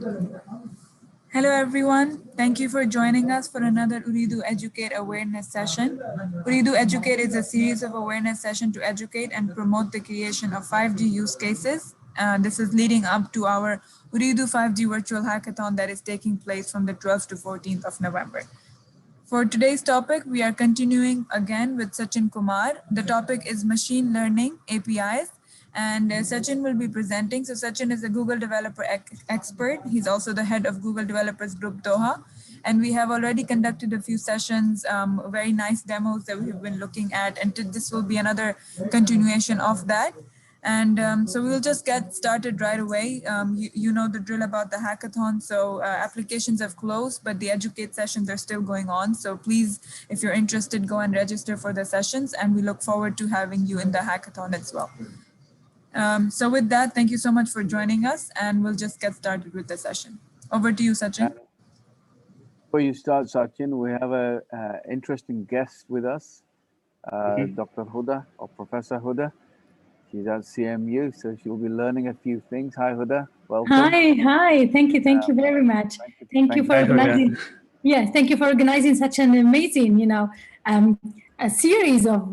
Hello everyone, thank you for joining us for another Uridu Educate Awareness session. Uridu Educate is a series of awareness sessions to educate and promote the creation of 5G use cases. This is leading up to our Uridu 5G virtual hackathon that is taking place from the 12th to 14th of November. For today's topic, we are continuing again with Sachin Kumar. The topic is machine learning APIs, and Sachin will be presenting. So Sachin is a Google developer expert. He's also the head of Google Developers Group Doha. And we have already conducted a few sessions, very nice demos that we've been looking at. And this will be another continuation of that. And so we'll just get started right away. You know the drill about the hackathon. So applications have closed, but the educate sessions are still going on. So please, if you're interested, go and register for the sessions. And we look forward to having you in the hackathon as well. So with that, thank you so much for joining us. And we'll just get started with the session. Over to you, Sachin. Before you start, Sachin, we have an interesting guest with us, Dr. Huda, or Professor Huda. She's at CMU, so she'll be learning a few things. Hi, Huda. Welcome. Hi. Thank you very much. Thank you for organizing. Yes, thank you for organizing such an amazing, a series of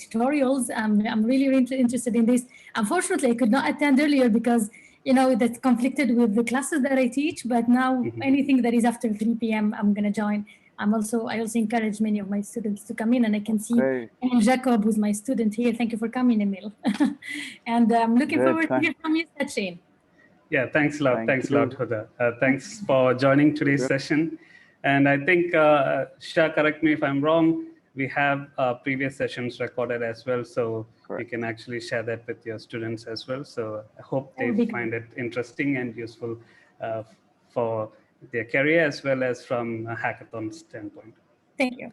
tutorials. I'm really interested in this. Unfortunately, I could not attend earlier because that's conflicted with the classes that I teach. But now, anything that is after 3 p.m., I'm gonna join. I also encourage many of my students to come in, and I can see Emil Jacob, who's my student here. Thank you for coming, Emil. And I'm looking forward to hear from you, Sachin. Yeah, thanks a lot. Thanks a lot, Huda. Thanks for joining today's session. And I think, Shah, correct me if I'm wrong, we have previous sessions recorded as well. So you can actually share that with your students as well. So I hope they find it interesting and useful for their career as well as from a hackathon standpoint. Thank you.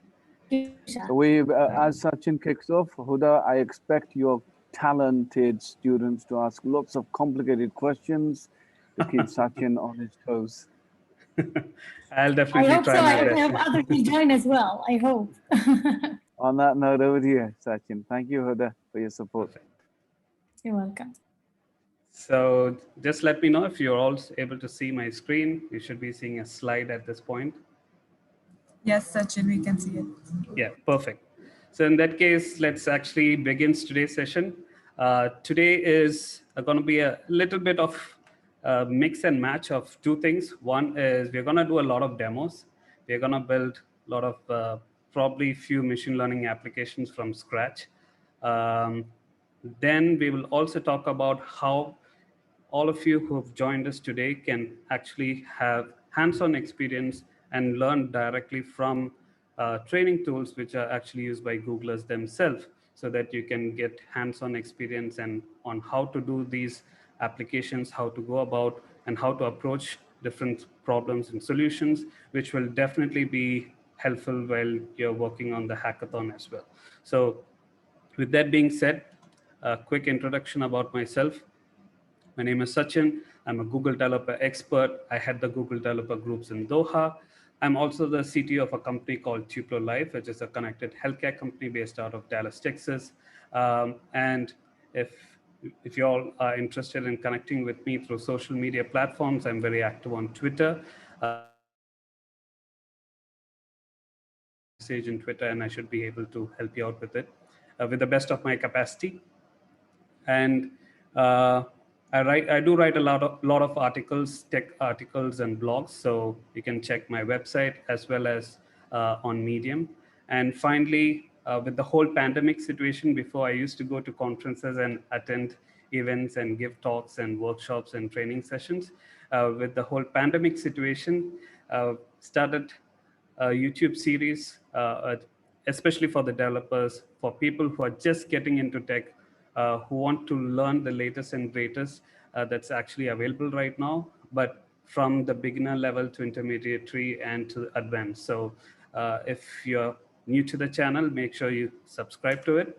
So we, as Sachin kicks off, Huda, I expect your talented students to ask lots of complicated questions to keep Sachin on his toes. I'll definitely try my best. I hope others will join as well. I hope. On that note, over to you, Sachin. Thank you, Huda, for your support. Perfect. You're welcome. So just let me know if you're all able to see my screen. You should be seeing a slide at this point. Yes, Sachin, we can see it. Yeah, perfect. So in that case, let's actually begin today's session. Today is going to be a little bit of mix and match of two things. One is we're going to do a lot of demos. We're going to build a lot of probably few machine learning applications from scratch. Then we will also talk about how all of you who have joined us today can actually have hands-on experience and learn directly from training tools which are actually used by Googlers themselves, so that you can get hands-on experience and on how to do these applications, how to go about and how to approach different problems and solutions, which will definitely be helpful while you're working on the hackathon as well. So with that being said, a quick introduction about myself. My name is Sachin. I'm a Google developer expert. I head the Google developer groups in Doha. I'm also the CTO of a company called Tuplo Life, which is a connected healthcare company based out of Dallas, Texas. And if you all are interested in connecting with me through social media platforms, I'm very active on Twitter. Message in Twitter, and I should be able to help you out with it with the best of my capacity. And I do write a lot of articles, tech articles and blogs, so you can check my website as well as on Medium. And finally, with the whole pandemic situation, before I used to go to conferences and attend events and give talks and workshops and training sessions. With the whole pandemic situation, started a YouTube series, especially for the developers, for people who are just getting into tech, who want to learn the latest and greatest that's actually available right now, but from the beginner level to intermediary and to advanced. So if you're new to the channel, make sure you subscribe to it.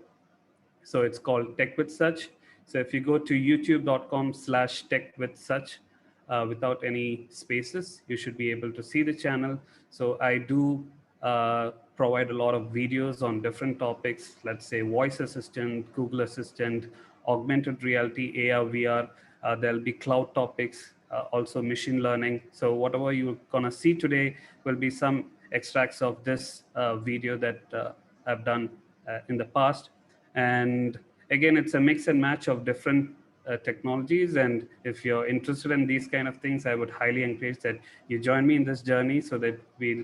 So it's called Tech with Such. So if you go to youtube.com/techwithsuch without any spaces, you should be able to see the channel. So I do provide a lot of videos on different topics, let's say voice assistant, Google Assistant, augmented reality, AR, VR. There'll be cloud topics, also machine learning. So whatever you're gonna see today will be some extracts of this video that I've done in the past. And again, it's a mix and match of different technologies. And if you're interested in these kind of things, I would highly encourage that you join me in this journey so that we'll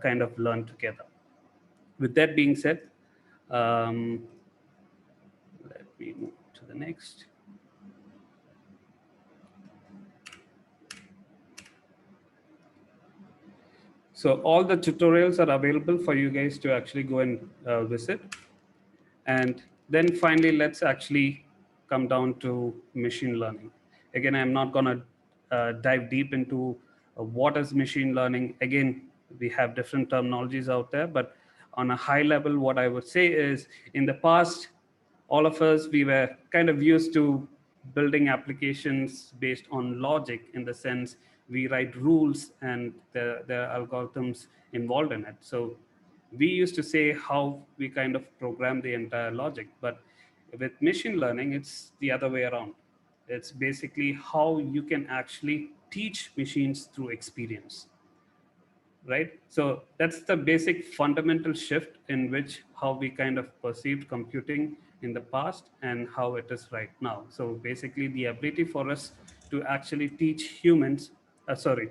kind of learn together. With that being said, let me move to the next. So all the tutorials are available for you guys to actually go and visit. And then finally, let's actually come down to machine learning. Again, I'm not gonna dive deep into what is machine learning. Again, we have different terminologies out there, but on a high level, what I would say is in the past, all of us, we were kind of used to building applications based on logic, in the sense we write rules and there are algorithms involved in it. So we used to say how we kind of program the entire logic, but with machine learning, it's the other way around. It's basically how you can actually teach machines through experience, right? So that's the basic fundamental shift in which how we kind of perceived computing in the past and how it is right now. So basically the ability for us to actually teach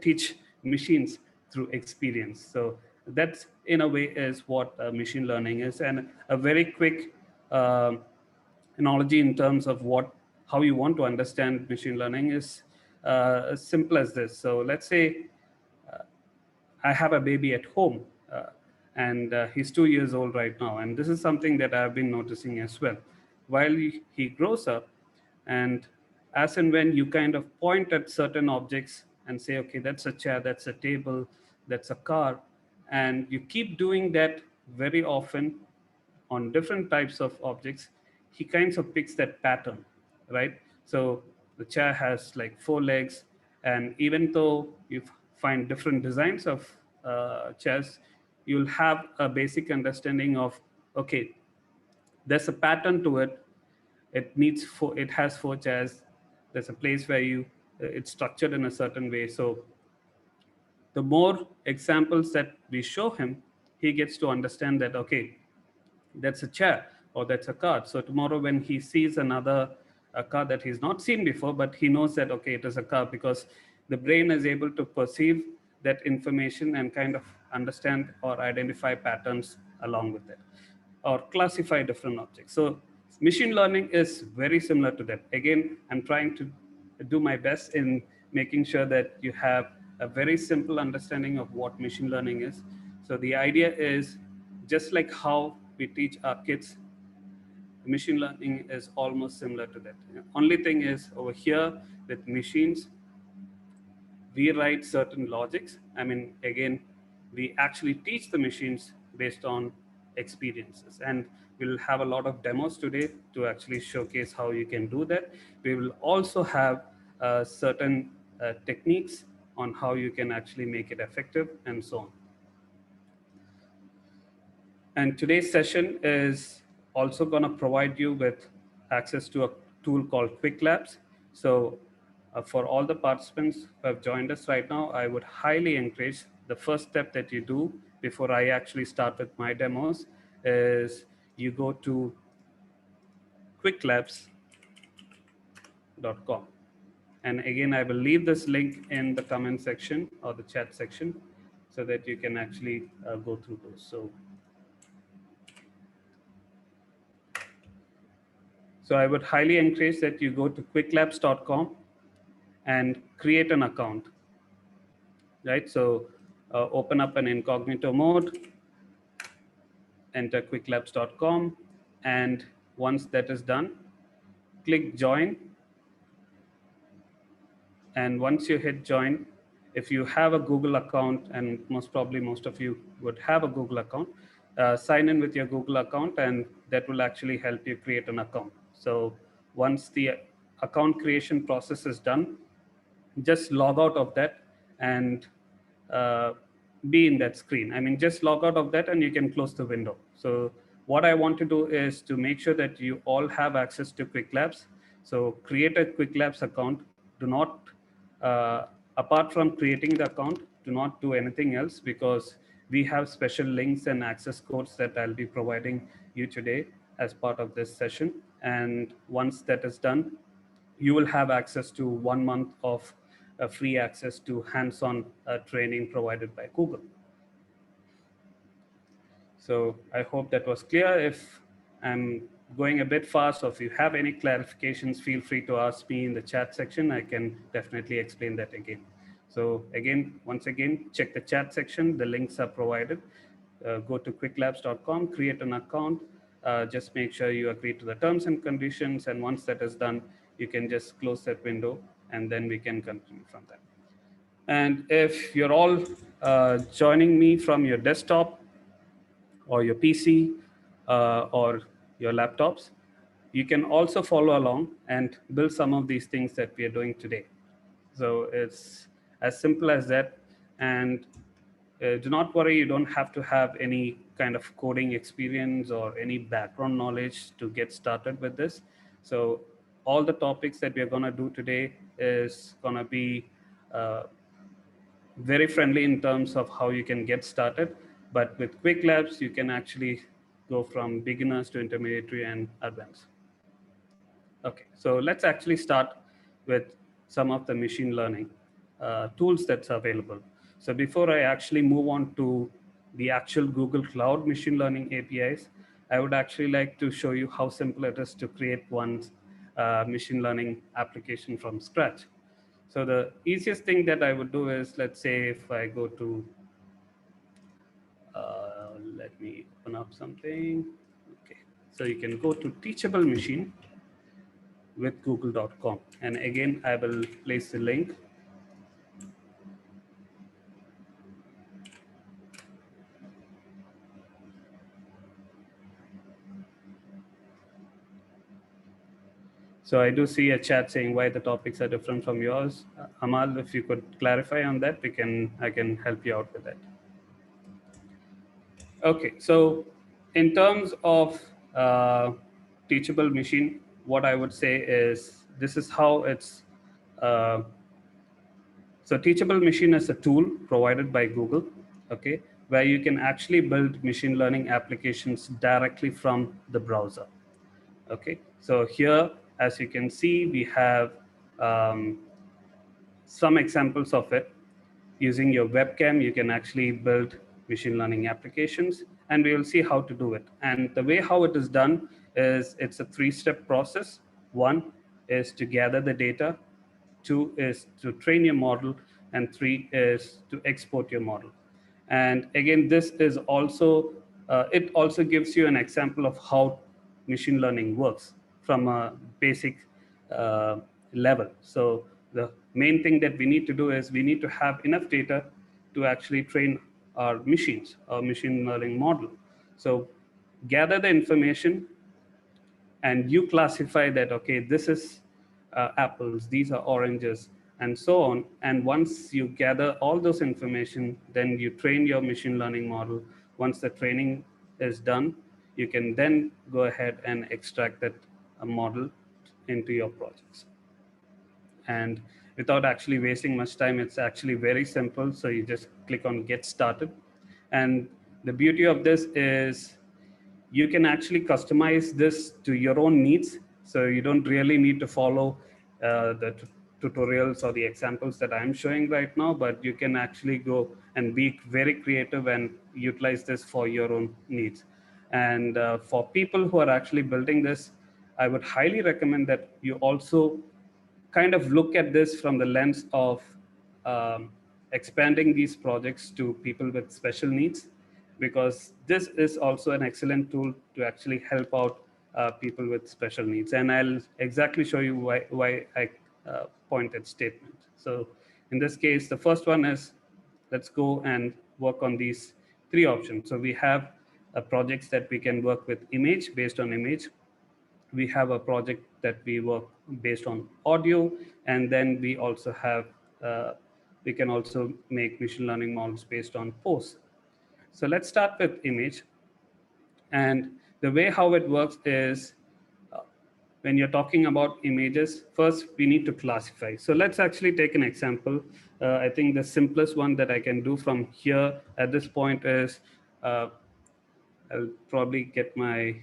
teach machines through experience. So that's in a way is what machine learning is. And a very quick analogy in terms of how you want to understand machine learning is as simple as this. So let's say I have a baby at home, and he's 2 years old right now. And this is something that I've been noticing as well. While he grows up, and as and when you kind of point at certain objects and say, okay, that's a chair, that's a table, that's a car, and you keep doing that very often on different types of objects, he kind of picks that pattern, right? So the chair has like 4 legs, and even though you find different designs of chairs, you'll have a basic understanding of, okay, there's a pattern to it. It has 4 chairs. There's a place where it's structured in a certain way. So the more examples that we show him, he gets to understand that, okay, that's a chair or that's a car. So tomorrow when he sees a car that he's not seen before, but he knows that, okay, it is a car, because the brain is able to perceive that information and kind of understand or identify patterns along with it, or classify different objects. So machine learning is very similar to that. Again, I'm trying to do my best in making sure that you have a very simple understanding of what machine learning is. So the idea is, just like how we teach our kids, machine learning is almost similar to that. Only thing is, over here with machines, we write certain logics. I mean, again, we actually teach the machines based on experiences. And we'll have a lot of demos today to actually showcase how you can do that. We will also have certain techniques on how you can actually make it effective and so on. And today's session is also going to provide you with access to a tool called Quick Labs. So for all the participants who have joined us right now, I would highly encourage the first step that you do before I actually start with my demos is you go to quicklabs.com. And again, I will leave this link in the comment section or the chat section so that you can actually go through those. So I would highly encourage that you go to quicklabs.com and create an account, right? So open up an incognito mode, enter quicklabs.com, and once that is done, click join. And once you hit join, if you have a Google account, and most probably most of you would have a Google account, sign in with your Google account, and that will actually help you create an account. So once the account creation process is done, just log out of that and be in that screen. I mean, just log out of that and you can close the window. So what I want to do is to make sure that you all have access to Quick Labs. So create a Quick Labs account. Do not apart from creating the account, do not do anything else, because we have special links and access codes that I'll be providing you today as part of this session. And once that is done, you will have access to 1 month of free access to hands-on training provided by Google. So I hope that was clear. If I'm going a bit fast, or if you have any clarifications, feel free to ask me in the chat section. I can definitely explain that again. So again, once again, check the chat section. The links are provided. Go to quicklabs.com, create an account. Just make sure you agree to the terms and conditions. And once that is done, you can just close that window, and then we can continue from there. And if you're all joining me from your desktop or your PC or your laptops, you can also follow along and build some of these things that we are doing today. So it's as simple as that. And do not worry, you don't have to have any kind of coding experience or any background knowledge to get started with this. So all the topics that we're going to do today is going to be very friendly in terms of how you can get started. But with Quick Labs, you can actually go from beginners to intermediate and advanced. Okay, so let's actually start with some of the machine learning tools that's available. So before I actually move on to the actual Google Cloud machine learning APIs, I would actually like to show you how simple it is to create one machine learning application from scratch. So the easiest thing that I would do is, let's say if I go to, let me open up something. Okay, so you can go to Teachable Machine with google.com. And again, I will place the link. So I do see a chat saying why the topics are different from yours. Amal, if you could clarify on that, I can help you out with that. Okay, so in terms of Teachable Machine, what I would say is this is how it's. So Teachable Machine is a tool provided by Google, okay, where you can actually build machine learning applications directly from the browser. Okay, so here, as you can see, we have some examples of it. Using your webcam, you can actually build machine learning applications, and we will see how to do it. And the way how it is done is it's a 3-step process. 1 is to gather the data, 2 is to train your model, and 3 is to export your model. And again, this is also, it also gives you an example of how machine learning works from a basic level. So the main thing that we need to do is we need to have enough data to actually train our machines, our machine learning model. So gather the information, and you classify that, okay, this is apples, these are oranges, and so on. And once you gather all those information, then you train your machine learning model. Once the training is done, you can then go ahead and extract that model into your projects. And without actually wasting much time, it's actually very simple. So you just click on Get Started. And the beauty of this is you can actually customize this to your own needs. So you don't really need to follow the tutorials or the examples that I'm showing right now, but you can actually go and be very creative and utilize this for your own needs. And for people who are actually building this, I would highly recommend that you also kind of look at this from the lens of expanding these projects to people with special needs, because this is also an excellent tool to actually help out people with special needs. And I'll exactly show you why I pointed statement. So in this case, the first one is, let's go and work on these 3 options. So we have projects that we can work with image, based on image. We have a project that we work based on audio, and then we also have, we can also make machine learning models based on pose. So let's start with image. And the way how it works is when you're talking about images, first we need to classify. So let's actually take an example. I think the simplest one that I can do from here at this point is, I'll probably get the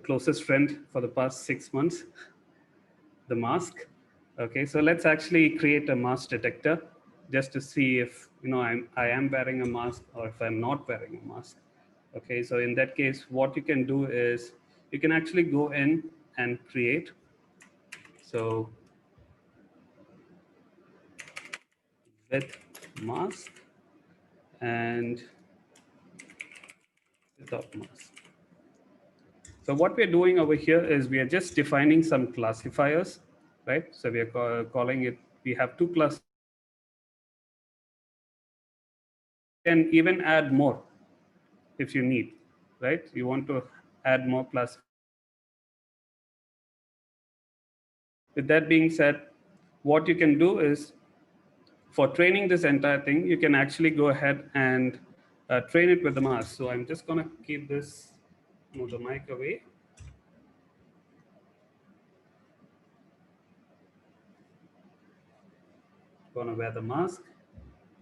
closest friend for the past 6 months, the mask. Okay, so let's actually create a mask detector just to see if I am wearing a mask or if I'm not wearing a mask. Okay, so in that case, what you can do is you can actually go in and create. So with mask and without mask. So what we're doing over here is we are just defining some classifiers, right? So we are calling it, we have 2 classes. And even add more if you need, right? You want to add more class. With that being said, what you can do is for training this entire thing, you can actually go ahead and train it with the mask. So I'm just going to keep this, move the mic away. Going to wear the mask.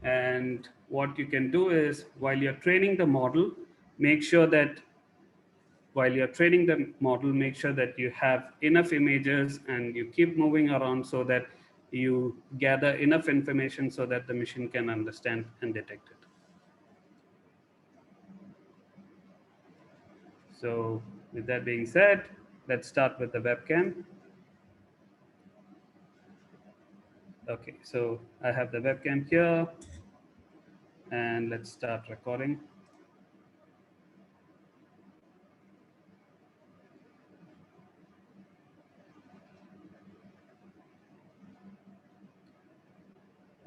And what you can do is while you're training the model, make sure that make sure that you have enough images and you keep moving around so that you gather enough information so that the machine can understand and detect it. So with that being said, let's start with the webcam. Okay, so I have the webcam here and let's start recording.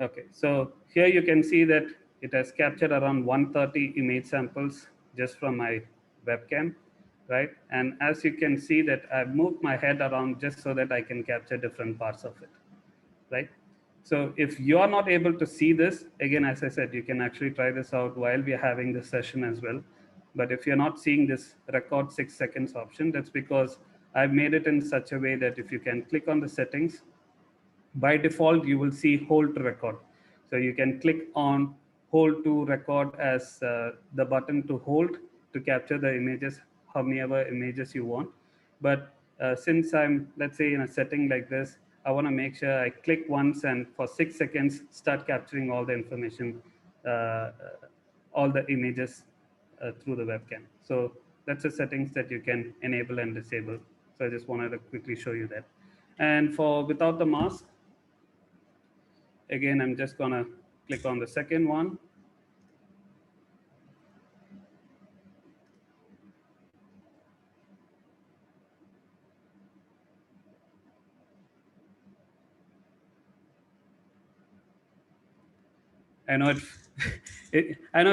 Okay, so here you can see that it has captured around 130 image samples just from my webcam, right? And as you can see that I've moved my head around just so that I can capture different parts of it, right? So if you're not able to see this, again, as I said, you can actually try this out while we're having this session as well. But if you're not seeing this record 6 seconds option, that's because I've made it in such a way that if you can click on the settings, by default, you will see hold to record. So you can click on hold to record as the button to hold to capture the images, how many ever images you want. But since I'm, let's say, in a setting like this, I want to make sure I click once and for 6 seconds, start capturing all the information, all the images through the webcam. So that's the settings that you can enable and disable. So I just wanted to quickly show you that. And for without the mask, again, I'm just gonna click on the second one. I know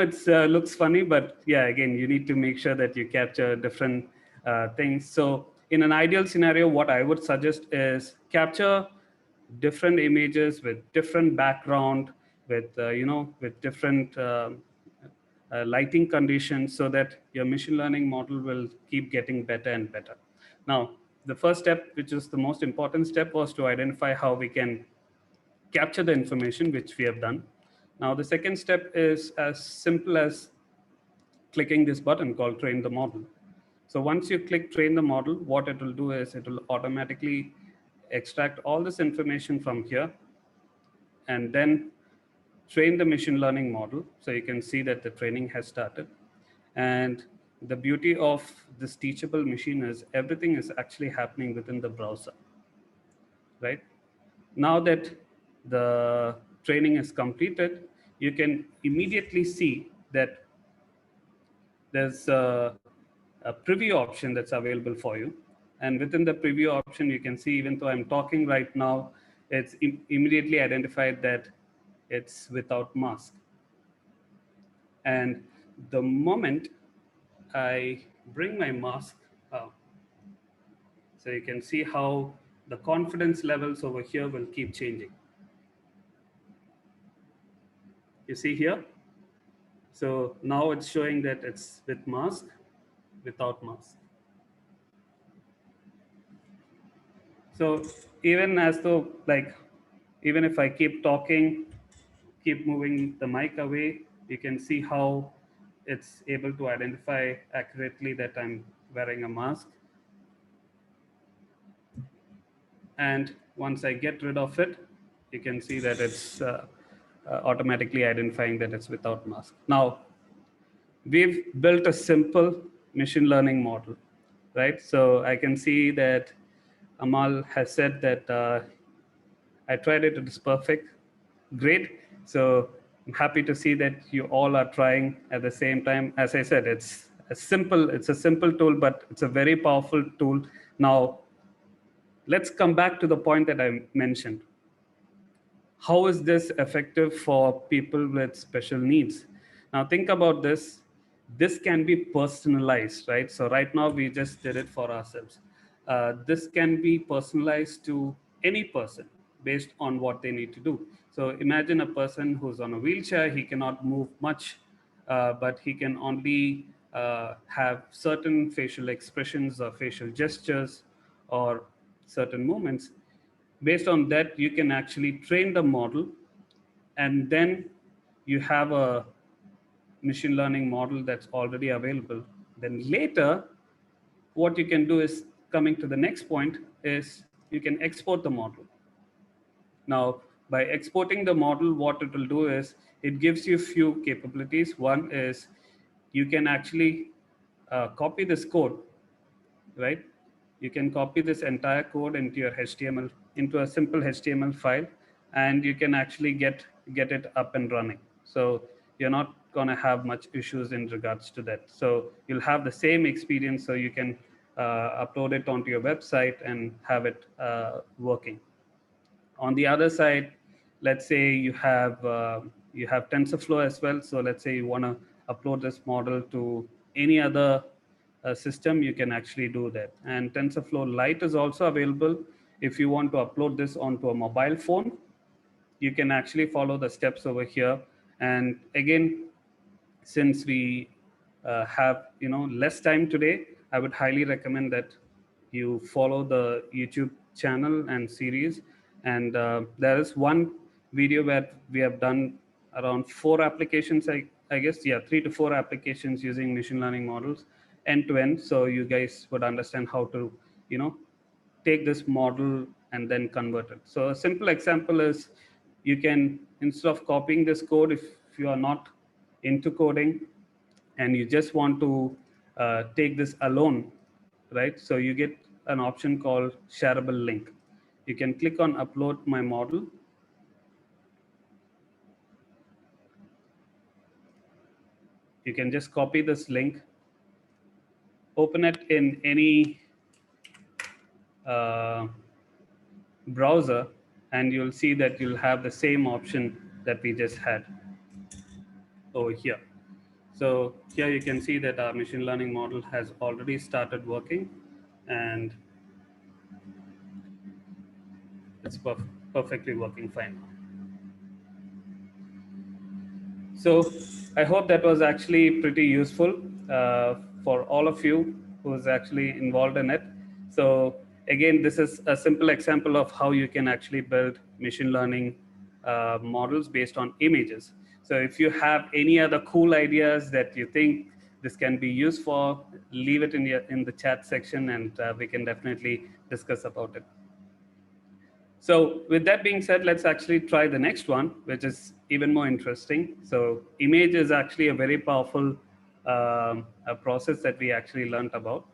it looks funny, but yeah, again, you need to make sure that you capture different things. So in an ideal scenario, what I would suggest is capture different images with different background, with with different lighting conditions, so that your machine learning model will keep getting better and better. Now, the first step, which is the most important step, was to identify how we can capture the information, which we have done. Now, the second step is as simple as clicking this button called train the model. So once you click train the model, what it will do is it will automatically extract all this information from here and then train the machine learning model. So you can see that the training has started. And the beauty of this teachable machine is everything is actually happening within the browser, right? Now that the training is completed, you can immediately see that there's a preview option that's available for you. And within the preview option, you can see, even though I'm talking right now, it's immediately identified that it's without mask. And the moment I bring my mask out, so you can see how the confidence levels over here will keep changing. You see here? So now it's showing that it's with mask, without mask. So even as though like, even if I keep talking, keep moving the mic away, you can see how it's able to identify accurately that I'm wearing a mask. And once I get rid of it, you can see that it's automatically identifying that it's without mask. Now, we've built a simple machine learning model, right? So I can see that Amal has said that I tried it, it's perfect. Great. So I'm happy to see that you all are trying at the same time. As I said, it's a simple tool, but it's a very powerful tool. Now, let's come back to the point that I mentioned. How is this effective for people with special needs? Now think about this. This can be personalized, right? So right now we just did it for ourselves. This can be personalized to any person based on what they need to do. So imagine a person who's on a wheelchair, he cannot move much, but he can only have certain facial expressions or facial gestures or certain movements. Based on that, you can actually train the model, and then you have a machine learning model that's already available. Then later, what you can do is, coming to the next point, is you can export the model. Now, by exporting the model, what it will do is it gives you few capabilities. One is you can actually copy this code, right? You can copy this entire code into your HTML, into a simple HTML file, and you can actually get it up and running. So you're not gonna have much issues in regards to that. So you'll have the same experience, so you can upload it onto your website and have it working. On the other side, let's say you have TensorFlow as well. So let's say you want to upload this model to any other system, you can actually do that. And TensorFlow Lite is also available. If you want to upload this onto a mobile phone, you can actually follow the steps over here. And again, since we have less time today, I would highly recommend that you follow the YouTube channel and series. And there is one video where we have done around 4 applications, I guess, yeah, 3 to 4 applications using machine learning models end to end. So you guys would understand how to, take this model and then convert it. So a simple example is, you can, instead of copying this code, if you are not into coding and you just want to take this alone, right? So you get an option called shareable link. You can click on upload my model. You can just copy this link, open it in any browser, and you'll see that you'll have the same option that we just had over here. So here you can see that our machine learning model has already started working, and it's perfectly working fine. So I hope that was actually pretty useful for all of you who's actually involved in it. So again, this is a simple example of how you can actually build machine learning models based on images. So if you have any other cool ideas that you think this can be used for, leave it in the chat section, and we can definitely discuss about it. So with that being said, let's actually try the next one, which is even more interesting. So image is actually a very powerful a process that we actually learned about.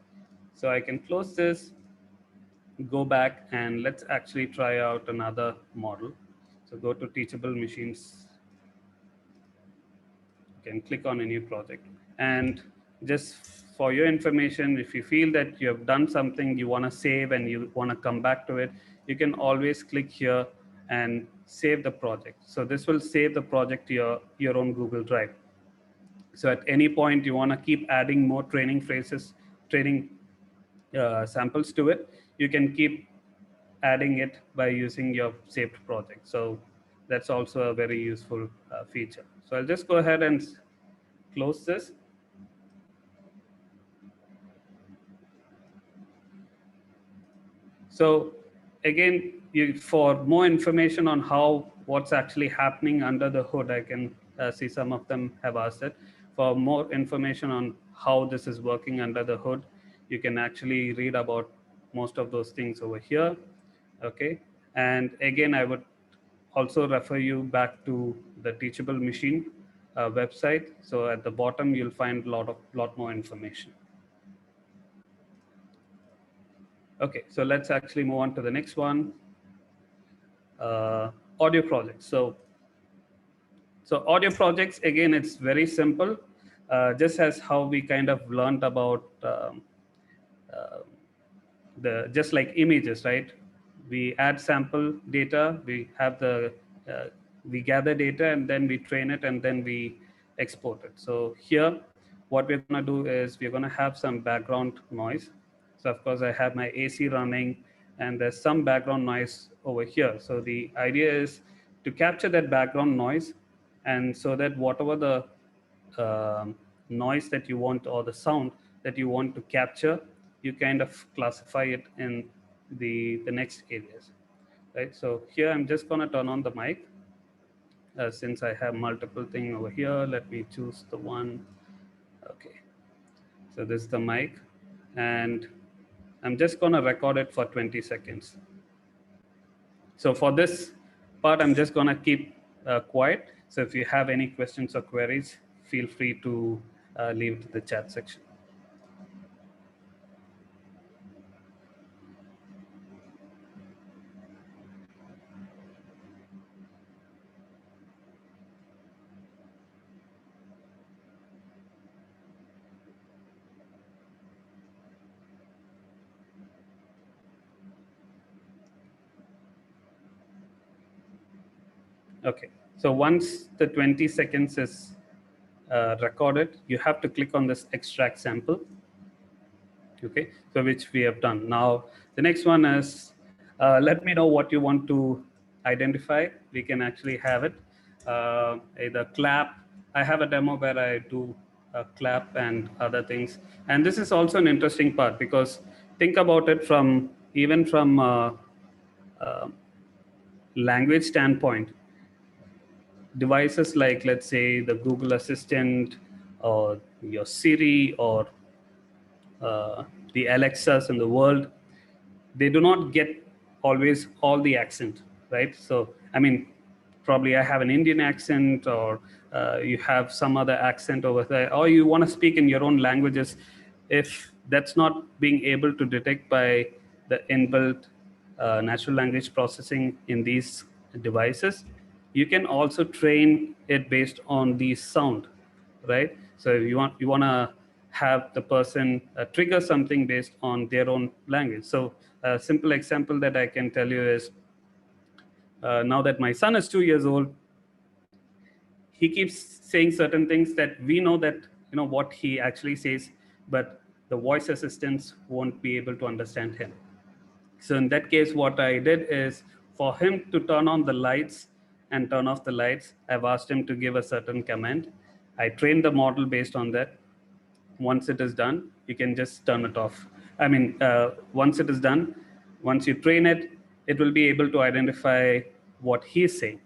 So I can close this, go back, and let's actually try out another model. So go to Teachable Machines. You can click on a new project. And just for your information, if you feel that you have done something you want to save and you want to come back to it, you can always click here and save the project. So this will save the project to your own Google Drive. So at any point you want to keep adding more training phrases, training samples to it, you can keep adding it by using your saved project. So that's also a very useful feature. So I'll just go ahead and close this. So again, for more information on what's actually happening under the hood, I can see some of them have asked it. For more information on how this is working under the hood, you can actually read about most of those things over here. Okay, and again, I would also refer you back to the Teachable Machine website. So at the bottom, you'll find a lot more information. Okay, so let's actually move on to the next one. Audio projects. So audio projects, again, it's very simple. Just as how we kind of learned about just like images, right? We add sample data, we gather data, and then we train it, and then we export it. So here, what we're gonna do is we're gonna have some background noise. So of course I have my AC running, and there's some background noise over here. So the idea is to capture that background noise, and so that whatever the noise that you want, or the sound that you want to capture, you kind of classify it in the next areas, right? So here I'm just going to turn on the mic. Since I have multiple thing over here, let me choose the one. Okay, so this is the mic, and I'm just going to record it for 20 seconds. So for this part, I'm just going to keep quiet. So if you have any questions or queries, feel free to leave it in the chat section. Okay, so once the 20 seconds is recorded, you have to click on this extract sample. Okay, so which we have done. Now, the next one is, let me know what you want to identify. We can actually have it. Either clap. I have a demo where I do a clap and other things. And this is also an interesting part, because think about it even from language standpoint. Devices like, let's say, the Google Assistant, or your Siri, or the Alexas in the world, they do not get always all the accent, right? So, I mean, probably I have an Indian accent, or you have some other accent over there, or you want to speak in your own languages. If that's not being able to detect by the inbuilt natural language processing in these devices, you can also train it based on the sound, right? So you want to have the person trigger something based on their own language. So a simple example that I can tell you is, now that my son is 2 years old, he keeps saying certain things that we know that, what he actually says, but the voice assistants won't be able to understand him. So in that case, what I did is, for him to turn on the lights and turn off the lights, I've asked him to give a certain command. I trained the model based on that. Once it is done, you can just turn it off. I mean, once it is done, once you train it, it will be able to identify what he's saying,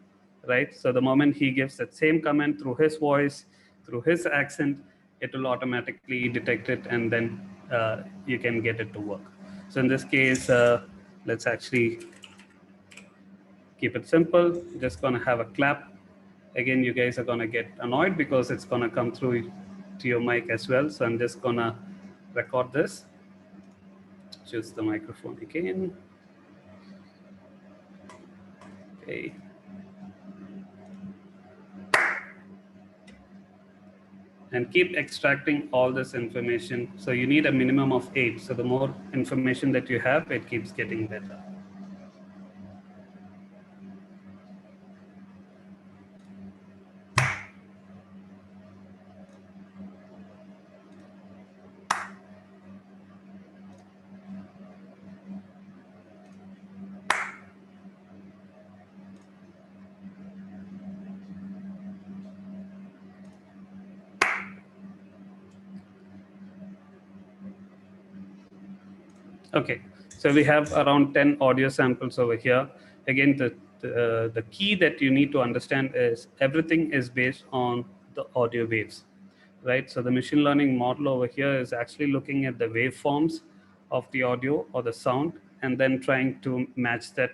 right? So the moment he gives that same command through his voice, through his accent, it will automatically detect it, and then you can get it to work. So in this case, let's actually keep it simple. Just gonna have a clap. Again, you guys are gonna get annoyed because it's gonna come through to your mic as well. So I'm just gonna record this. Choose the microphone again. Okay. And keep extracting all this information. So you need a minimum of 8. So the more information that you have, it keeps getting better. Okay, So we have around 10 audio samples over here. Again, the key that you need to understand is everything is based on the audio waves, right? So the machine learning model over here is actually looking at the waveforms of the audio or the sound and then trying to match that.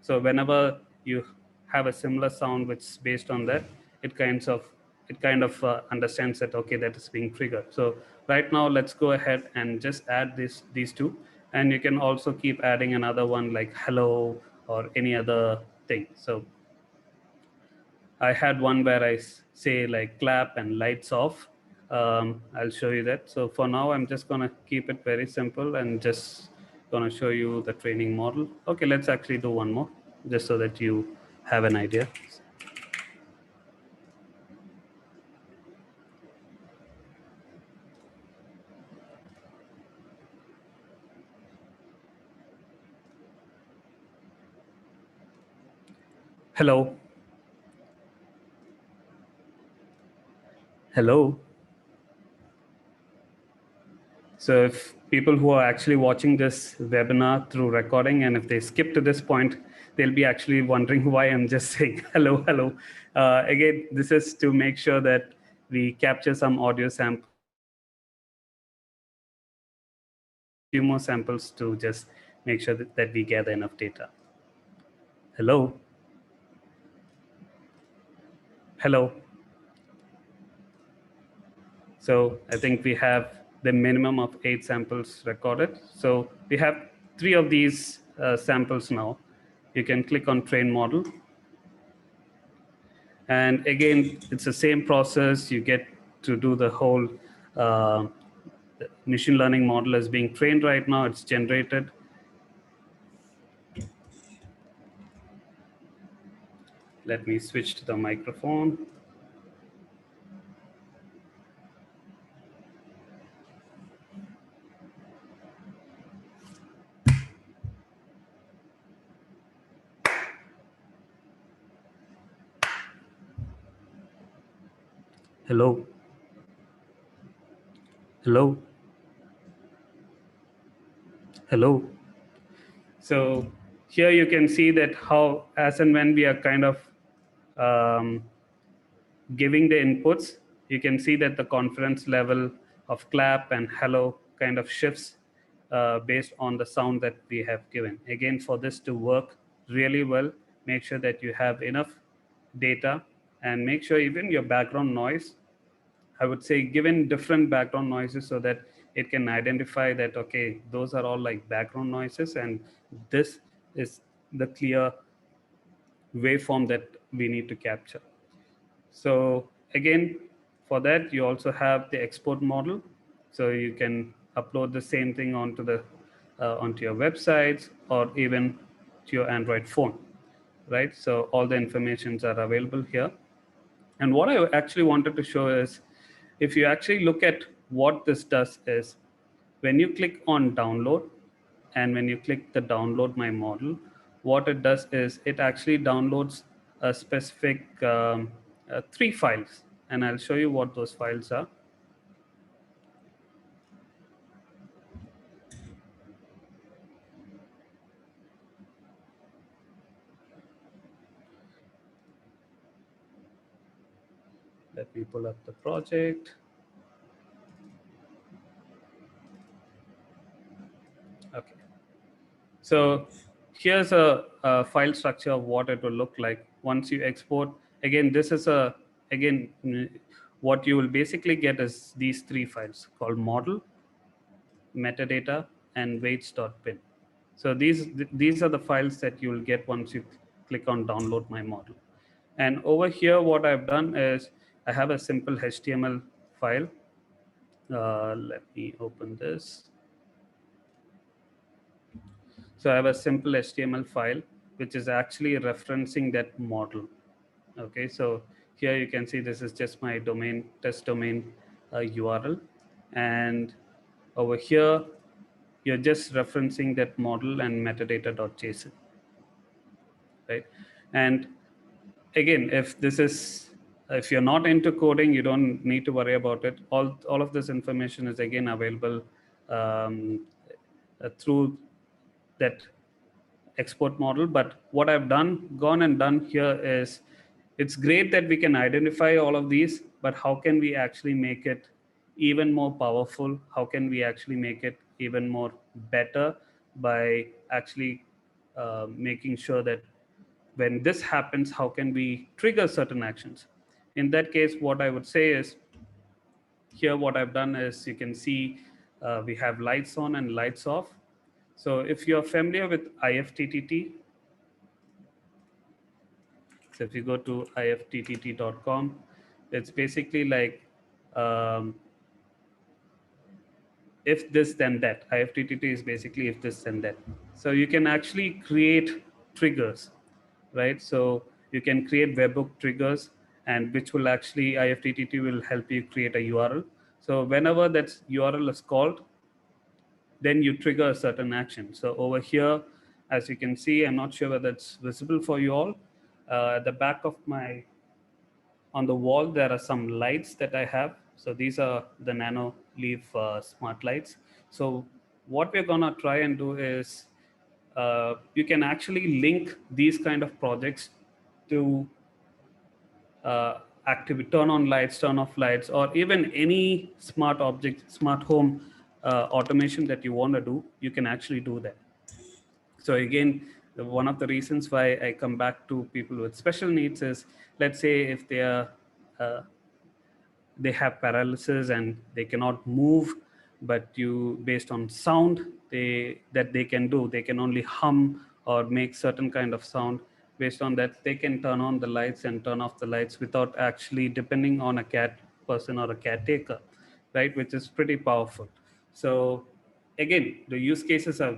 So whenever you have a similar sound which is based on that, it kind of understands that, okay, that is being triggered. So right now, let's go ahead and just add these two. And you can also keep adding another one like hello or any other thing. So I had one where I say like clap and lights off. I'll show you that. So for now, I'm just gonna keep it very simple and just gonna show you the training model. Okay, let's actually do one more just so that you have an idea. Hello. Hello. So if people who are actually watching this webinar through recording, and if they skip to this point, they'll be actually wondering why I'm just saying hello, hello. Again, this is to make sure that we capture some audio sample, few more samples to just make sure that we gather enough data. Hello. Hello. So I think we have the minimum of 8 samples recorded. So we have 3 of these samples now. You can click on train model. And again, it's the same process. You get to do the whole machine learning model is being trained right now. It's generated. Let me switch to the microphone. Hello. Hello. Hello. So here you can see that how, as and when we are kind of giving the inputs, you can see that the confidence level of clap and hello kind of shifts based on the sound that we have given. Again, for this to work really well, make sure that you have enough data and make sure even your background noise, I would say given different background noises so that it can identify that, okay, those are all like background noises and this is the clear waveform that we need to capture. So again, for that, you also have the export model. So you can upload the same thing onto your websites or even to your Android phone, right? So all the informations are available here. And what I actually wanted to show is, if you actually look at what this does is, when you click on download and when you click the download my model, what it does is it actually downloads a specific 3 files. And I'll show you what those files are. Let me pull up the project. Okay. So here's a file structure of what it will look like once you export. Again, this is what you will basically get is these 3 files called model, metadata, and weights.bin. So these are the files that you will get once you click on download my model. And over here, what I've done is I have a simple HTML file. Let me open this. So I have a simple HTML file, which is actually referencing that model. Okay, so here you can see this is just my domain, test domain URL. And over here, you're just referencing that model and metadata.json, right? And again, if you're not into coding, you don't need to worry about it. All of this information is again available through that export model. But what I've gone and done here is, it's great that we can identify all of these, but how can we actually make it even more powerful? How can we actually make it even more better by actually making sure that when this happens, how can we trigger certain actions? In that case, what I would say is, here what I've done is, you can see we have lights on and lights off. So if you're familiar with IFTTT, so if you go to ifttt.com, it's basically like if this then that. IFTTT is basically if this then that. So you can actually create triggers, right? So you can create webhook triggers, and which will actually, IFTTT will help you create a URL. So whenever that URL is called, then you trigger a certain action. So over here, as you can see, I'm not sure whether it's visible for you all. At the back of on the wall, there are some lights that I have. So these are the Nano Leaf smart lights. So what we're gonna try and do is, you can actually link these kind of projects to turn on lights, turn off lights, or even any smart object, smart home automation that you want to do, you can actually do that. So again, one of the reasons why I come back to people with special needs is, let's say if they have paralysis and they cannot move, but based on sound that they can do, they can only hum or make certain kind of sound. Based on that, they can turn on the lights and turn off the lights without actually depending on a cat person or a caretaker, right? Which is pretty powerful. So again, the use cases are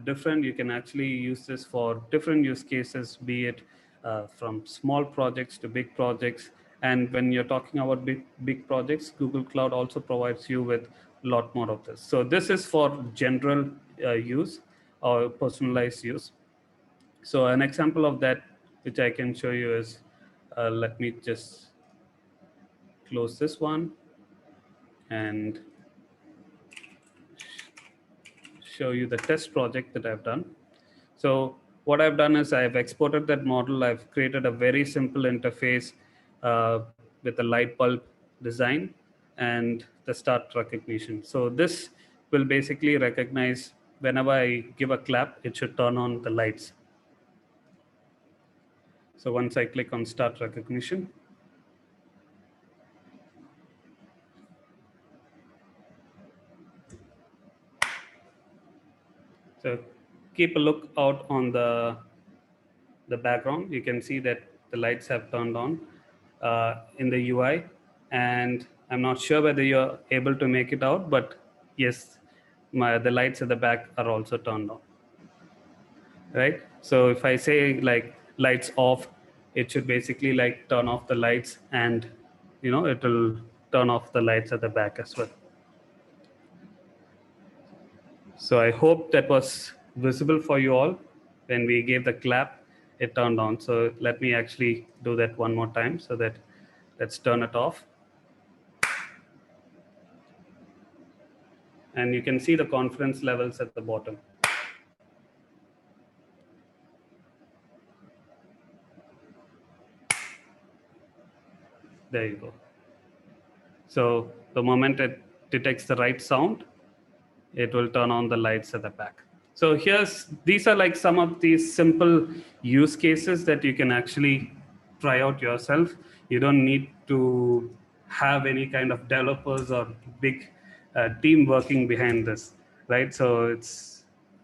different. You can actually use this for different use cases, be it from small projects to big projects. And when you're talking about big projects, Google Cloud also provides you with a lot more of this. So this is for general use or personalized use. So an example of that, which I can show you is, let me just close this one and show you the test project that I've done. So what I've done is, I've exported that model. I've created a very simple interface with a light bulb design and the start recognition. So this will basically recognize whenever I give a clap, it should turn on the lights. So once I click on start recognition, so keep a look out on the background. You can see that the lights have turned on in the UI, and I'm not sure whether you're able to make it out, but yes, the lights at the back are also turned on, right? So if I say like lights off, it should basically like turn off the lights, and it will turn off the lights at the back as well. So I hope that was visible for you all. When we gave the clap, it turned on. So let me actually do that one more time, so that let's turn it off. And you can see the confidence levels at the bottom. There you go. So the moment it detects the right sound, it will turn on the lights at the back. So these are like some of these simple use cases that you can actually try out yourself. You don't need to have any kind of developers or big team working behind this, right? So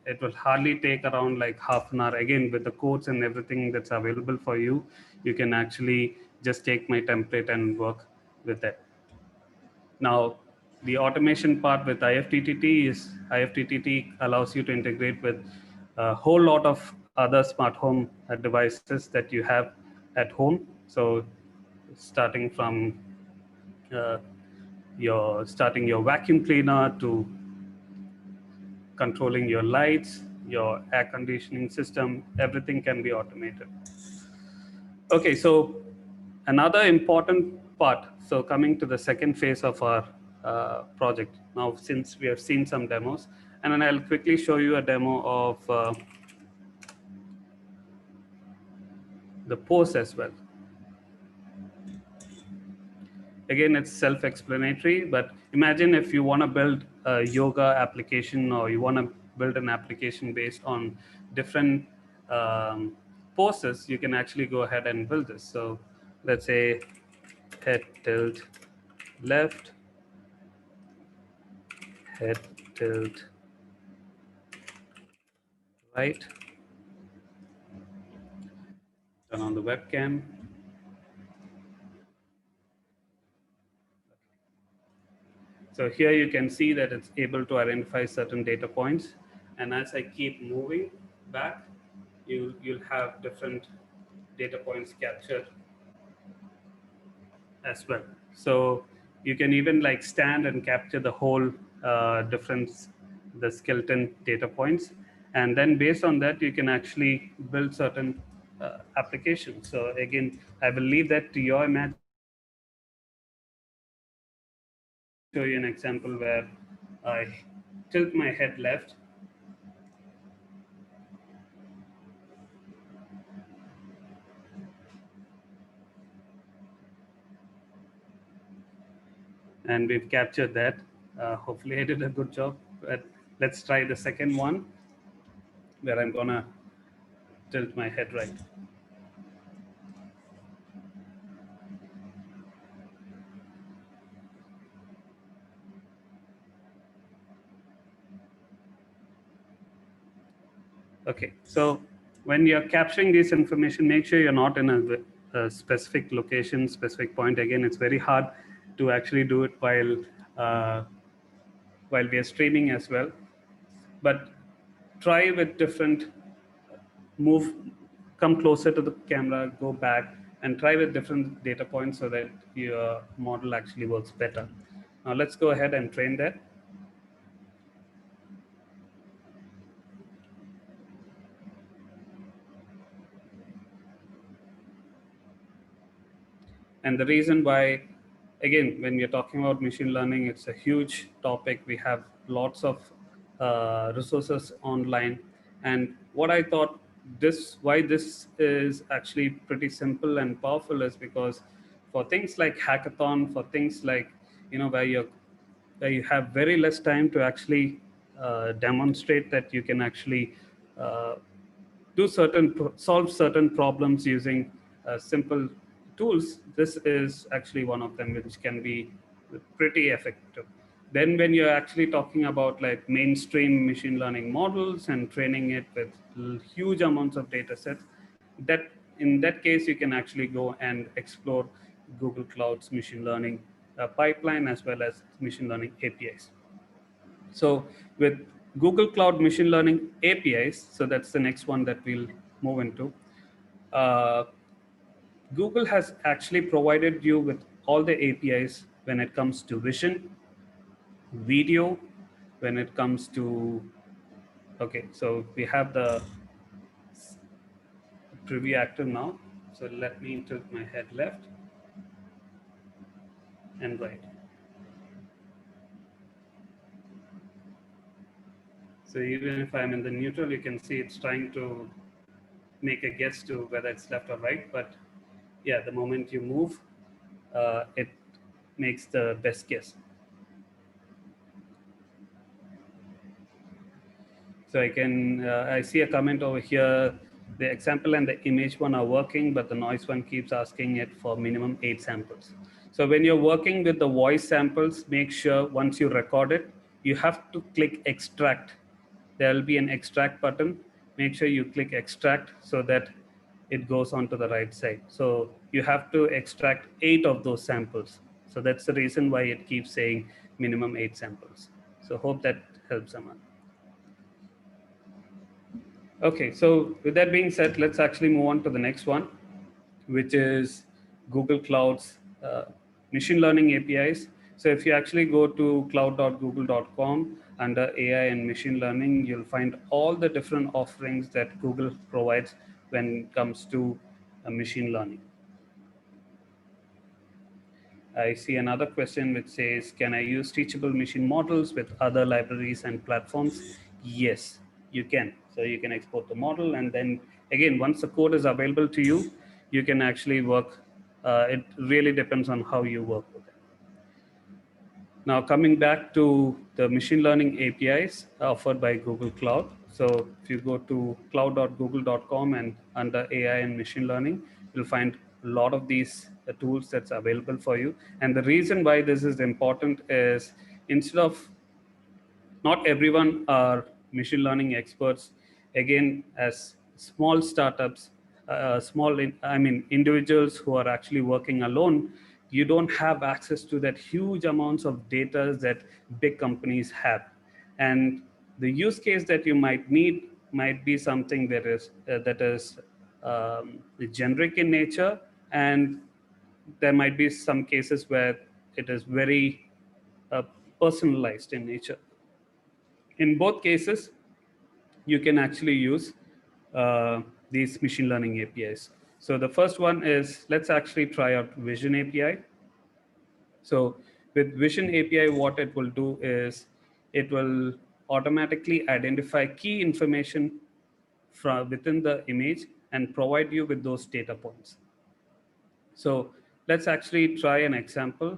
it will hardly take around like half an hour. Again, with the codes and everything that's available for you, you can actually just take my template and work with it. Now, the automation part with IFTTT is, IFTTT allows you to integrate with a whole lot of other smart home devices that you have at home. So starting from your vacuum cleaner to controlling your lights, your air conditioning system, everything can be automated. Okay, so another important part. So coming to the second phase of our project. Now, since we have seen some demos, And then I'll quickly show you a demo of the pose as well. Again, it's self-explanatory, but imagine if you want to build a yoga application, or you want to build an application based on different poses, you can actually go ahead and build this. So let's say head tilt left, head tilt right, turn on the webcam. So here you can see that it's able to identify certain data points. And as I keep moving back, you'll have different data points captured as well. So you can even like stand and capture the whole the skeleton data points. And then based on that, you can actually build certain applications. So again, I will leave that to your imagination. Show you an example where I tilt my head left. And we've captured that. Hopefully I did a good job, but let's try the second one where I'm gonna tilt my head right. Okay, so when you're capturing this information, make sure you're not in a specific location, specific point. Again, it's very hard to actually do it while we are streaming as well. But try with different come closer to the camera, go back, and try with different data points so that your model actually works better. Now let's go ahead and train that. And the reason why, again, when we're talking about machine learning, it's a huge topic. We have lots of resources online. And what I thought why this is actually pretty simple and powerful is because for things like hackathon, for things like, where you have very less time to actually demonstrate that you can actually solve certain problems using simple tools, this is actually one of them which can be pretty effective. Then when you're actually talking about like mainstream machine learning models and training it with huge amounts of data sets, that in that case, you can actually go and explore Google Cloud's machine learning pipeline as well as machine learning APIs. So with Google Cloud Machine Learning APIs, so that's the next one that we'll move into. Google has actually provided you with all the APIs when it comes to vision, video, when it comes to, okay, so we have the preview active now. So let me tilt my head left and right. So even if I'm in the neutral, you can see it's trying to make a guess to whether it's left or right. But yeah, the moment you move, it makes the best guess. So I see a comment over here. The example and the image one are working, but the noise one keeps asking it for minimum 8 samples. So when you're working with the voice samples, make sure once you record it, you have to click extract. There will be an extract button. Make sure you click extract so that it goes onto the right side. So you have to extract 8 of those samples. So that's the reason why it keeps saying minimum 8 samples. So hope that helps someone. Okay, so with that being said, let's actually move on to the next one, which is Google Cloud's machine learning APIs. So if you actually go to cloud.google.com under AI and machine learning, you'll find all the different offerings that Google provides when it comes to machine learning. I see another question which says, can I use teachable machine models with other libraries and platforms? Yes, you can. So you can export the model, and then again, once the code is available to you, you can actually work. It really depends on how you work with it. Now, coming back to the machine learning APIs offered by Google Cloud. So if you go to cloud.google.com and under AI and machine learning, you'll find a lot of these tools that's available for you. And the reason why this is important is, instead of, not everyone are machine learning experts. Again, as small startups, individuals who are actually working alone, you don't have access to that huge amounts of data that big companies have. And the use case that you might need might be something that is generic in nature, and there might be some cases where it is very uh, personalized in nature. In both cases, you can actually use these machine learning APIs. So the first one is, let's actually try out Vision API. So with Vision API, what it will do is it will automatically identify key information from within the image and provide you with those data points. So let's actually try an example.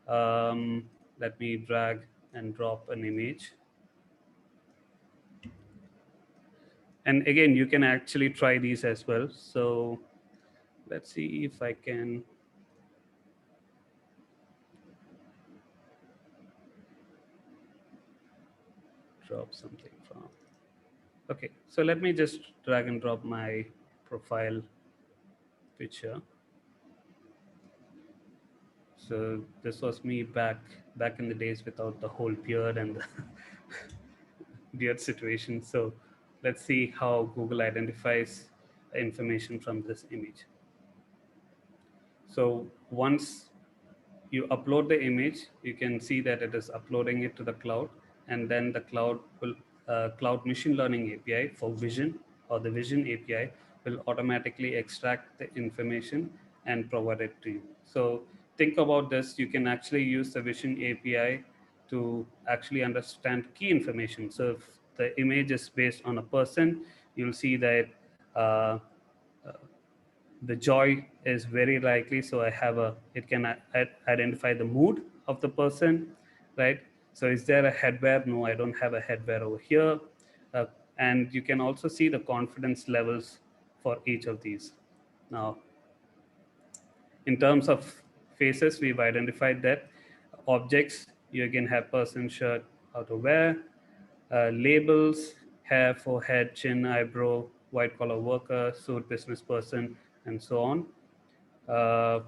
Let me drag and drop an image. And again, you can actually try these as well. So let's see if I can drop something from. Okay, so let me just drag and drop my profile picture. So this was me back in the days without the whole beard and the beard situation. So let's see how Google identifies information from this image. So once you upload the image, you can see that it is uploading it to the cloud, and then the cloud will cloud machine learning API for Vision, or the Vision API, will automatically extract the information and provide it to you. So think about this. You can actually use the Vision API to actually understand key information. So if the image is based on a person, you'll see that the joy is very likely. So I have it can identify the mood of the person, right? So is there a headwear? No, I don't have a headwear over here. And you can also see the confidence levels for each of these. Now, in terms of faces, we've identified that. Objects, you again have person, shirt, outerwear. Labels, hair, forehead, chin, eyebrow, white collar worker, suit, business person, and so on.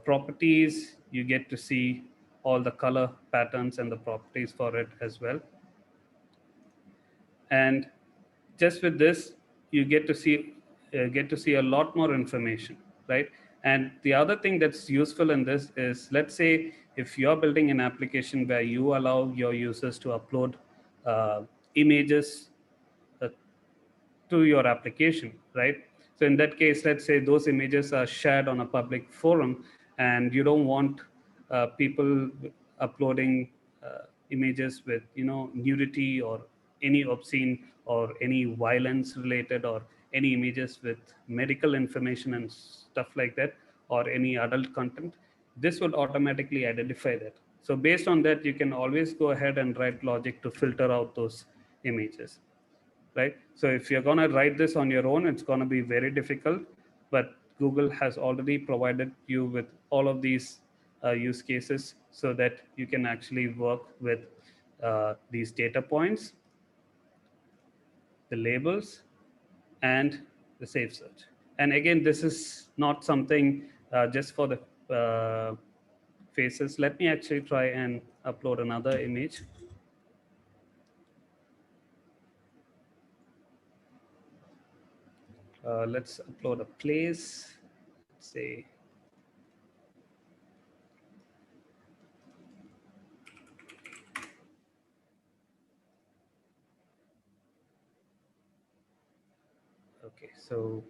Properties, you get to see all the color patterns and the properties for it as well. And just with this, you get to see a lot more information, right? And the other thing that's useful in this is, let's say if you're building an application where you allow your users to upload images uh, to your application, right? So in that case, let's say those images are shared on a public forum, and you don't want people uploading images with, nudity or any obscene or any violence related, or any images with medical information and stuff like that, or any adult content. This would automatically identify that. So based on that, you can always go ahead and write logic to filter out those images, right? So if you're going to write this on your own, it's going to be very difficult, but Google has already provided you with all of these use cases so that you can actually work with these data points, the labels, and the safe search. And again, this is not something just for the faces. Let me actually try and upload another image. Let's upload a place, let's say. Okay, so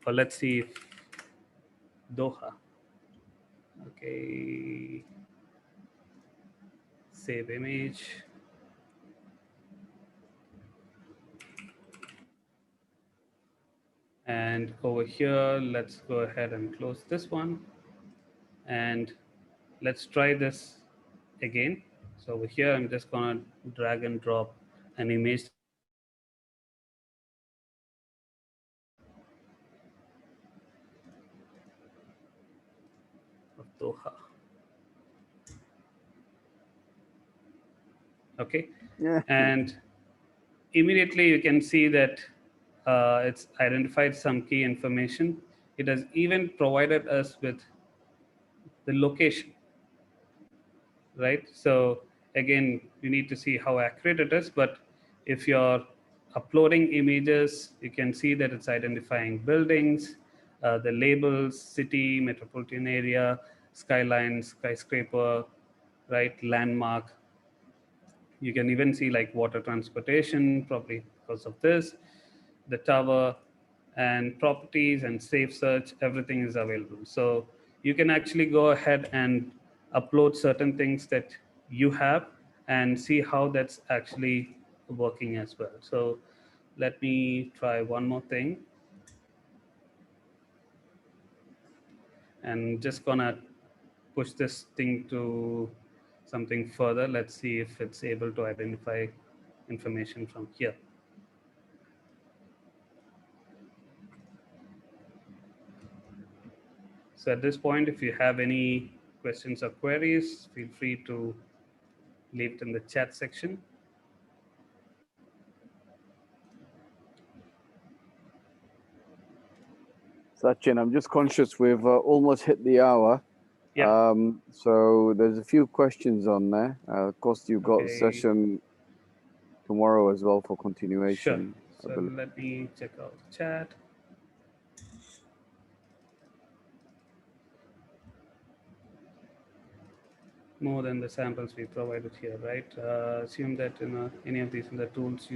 for, let's see, Doha. Okay, save image. And over here, let's go ahead and close this one. And let's try this again. So over here, I'm just gonna drag and drop an image of Doha. Okay, Yeah. and immediately you can see that it's identified some key information. It has even provided us with the location, right? So again, you need to see how accurate it is, but if you're uploading images, you can see that it's identifying buildings, the labels, city, metropolitan area, skyline, skyscraper, right, landmark. You can even see like water transportation, probably because of this, the tower, and properties and safe search, everything is available. So you can actually go ahead and upload certain things that you have and see how that's actually working as well. So let me try one more thing. And just gonna push this thing to something further. Let's see if it's able to identify information from here. So at this point, if you have any questions or queries, feel free to leave it in the chat section. Sachin, I'm just conscious we've almost hit the hour. Yeah. So there's a few questions on there. Of course, you've got a Okay. session tomorrow as well for Sure. continuation. So let me check out the chat. More than the samples we provided here, right? Assume that any of these in the tools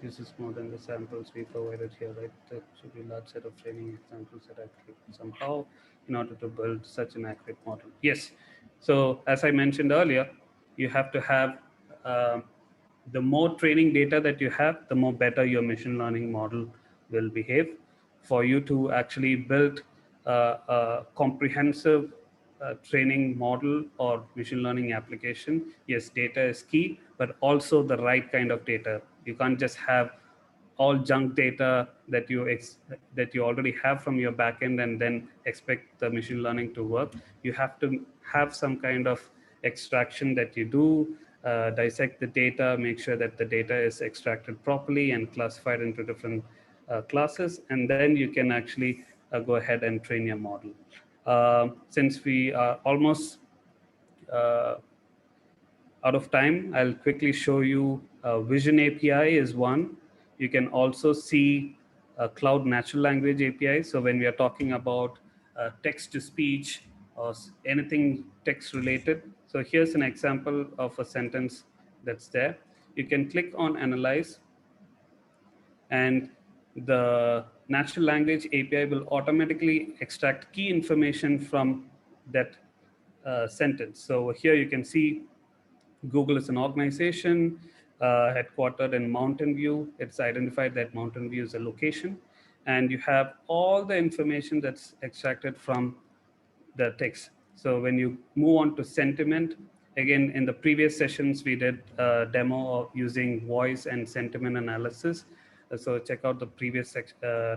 uses more than the samples we provided here, right? That should be a large set of training examples that accurate somehow in order to build such an accurate model. Yes. So as I mentioned earlier, you have to have the more training data that you have, the more better your machine learning model will behave. For you to actually build a comprehensive training model or machine learning application, yes, data is key, but also the right kind of data. You can't just have all junk data that you already have from your backend and then expect the machine learning to work. You have to have some kind of extraction that you do, dissect the data, make sure that the data is extracted properly and classified into different classes, and then you can actually go ahead and train your model. Since we are almost out of time, I'll quickly show you Vision API is one. You can also see Cloud Natural Language API. So when we are talking about text to speech or anything text related. So here's an example of a sentence that's there. You can click on Analyze, and the natural language API will automatically extract key information from that sentence. So here you can see Google is an organization headquartered in Mountain View. It's identified that Mountain View is a location, and you have all the information that's extracted from the text. So when you move on to sentiment, again, in the previous sessions, we did a demo of using voice and sentiment analysis. So check out the previous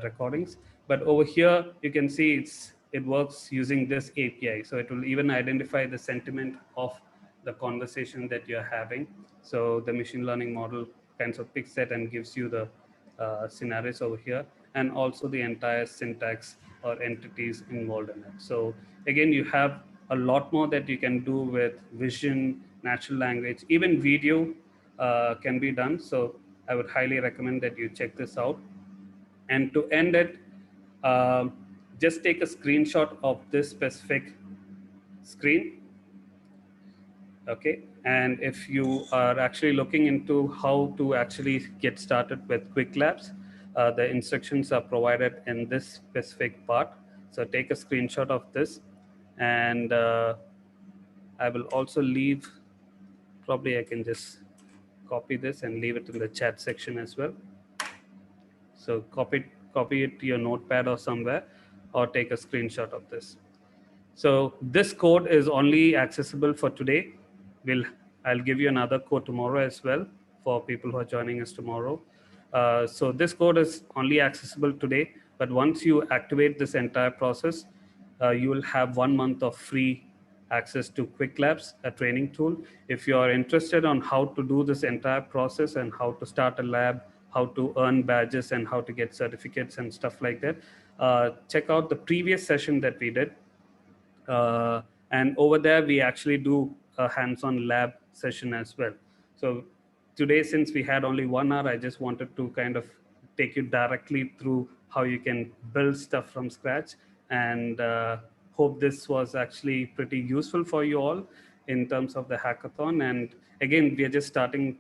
recordings. But over here, you can see it works using this API. So it will even identify the sentiment of the conversation that you're having. So the machine learning model kinds of picks that and gives you the scenarios over here, and also the entire syntax or entities involved in it. So again, you have a lot more that you can do with vision, natural language, even video can be done. So I would highly recommend that you check this out. And to end it, just take a screenshot of this specific screen. Okay, and if you are actually looking into how to actually get started with Quick Labs, The instructions are provided in this specific part. So take a screenshot of this, and I will also leave, probably I can just copy this and leave it in the chat section as well. So copy it to your notepad or somewhere, or take a screenshot of this. So this code is only accessible for today. I'll give you another code tomorrow as well for people who are joining us tomorrow. So this code is only accessible today, but once you activate this entire process, you will have 1 month of free access to Qwiklabs, a training tool. If you are interested on how to do this entire process and how to start a lab, how to earn badges and how to get certificates and stuff like that, check out the previous session that we did. And over there, we actually do a hands-on lab session as well. So today, since we had only 1 hour, I just wanted to kind of take you directly through how you can build stuff from scratch, and hope this was actually pretty useful for you all in terms of the hackathon. And again, we are just starting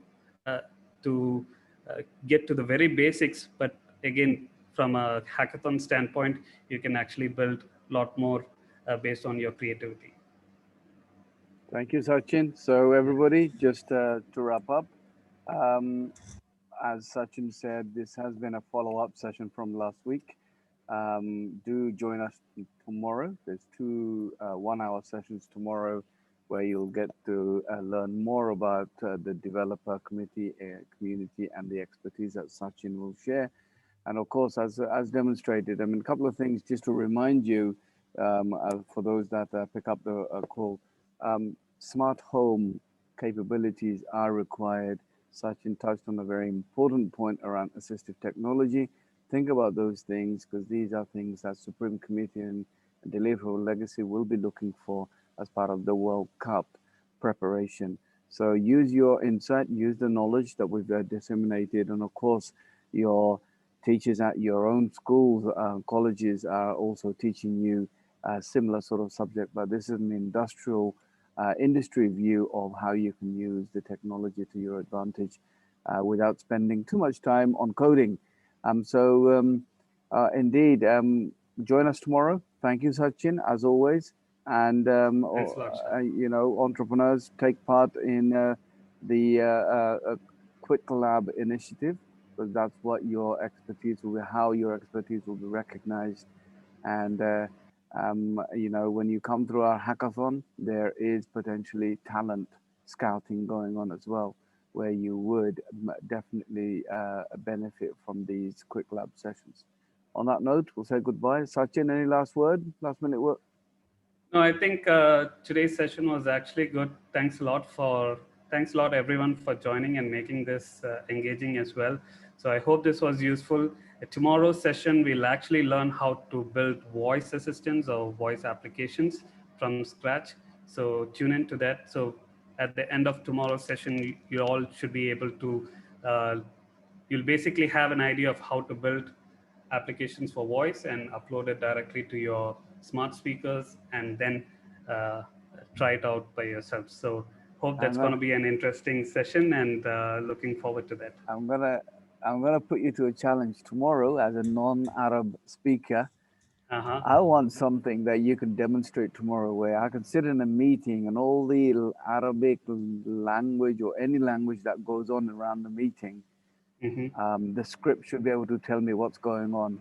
to get to the very basics, but again, from a hackathon standpoint, you can actually build a lot more based on your creativity. Thank you, Sachin. So everybody, just to wrap up, as Sachin said, this has been a follow-up session from last week. Do join us tomorrow. There's 2 1-hour sessions tomorrow where you'll get to learn more about the developer community and the expertise that Sachin will share. And of course, as demonstrated, I mean, a couple of things just to remind you, for those that pick up the call, smart home capabilities are required. Sachin touched on a very important point around assistive technology. Think about those things, because these are things that Supreme Committee and Deliverable Legacy will be looking for as part of the World Cup preparation. So use your insight, use the knowledge that we've disseminated, and of course, your teachers at your own schools, colleges are also teaching you a similar sort of subject, but this is an industry view of how you can use the technology to your advantage without spending too much time on coding. Indeed, join us tomorrow. Thank you, Sachin, as always. And entrepreneurs, take part in the Qwiklab initiative, because that's what your expertise will be, how your expertise will be recognized. And when you come through our hackathon, there is potentially talent scouting going on as well, where you would definitely benefit from these Qwiklab sessions. On that note, we'll say goodbye. Sachin, any last minute word? No, I think today's session was actually good. Thanks a lot everyone for joining and making this engaging as well. So I hope this was useful. Tomorrow's session, we'll actually learn how to build voice assistants or voice applications from scratch. So tune into that. So at the end of tomorrow's session, you all should be able to, you'll basically have an idea of how to build applications for voice and upload it directly to your smart speakers, and then try it out by yourself. So hope that's going to be an interesting session, and looking forward to that. I'm gonna put you to a challenge tomorrow as a non-Arab speaker. I want something that you can demonstrate tomorrow, where I can sit in a meeting and all the Arabic language or any language that goes on around the meeting, the script should be able to tell me what's going on.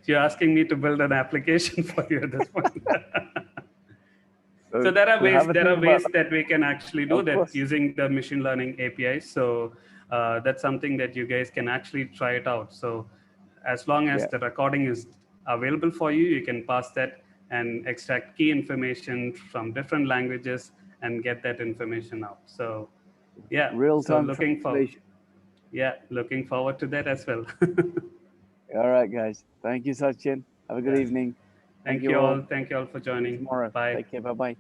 You're asking me to build an application for you at this point. So there are ways that we can actually do that using the machine learning APIs. So that's something that you guys can actually try it out. So as long as the recording is available for you, you can pass that and extract key information from different languages and get that information out. So yeah, real-time looking forward to that as well. All right, guys. Thank you, Sachin. Have a good evening. Thank you all. Thank you all for joining. Tomorrow. Bye. Take care. Bye-bye.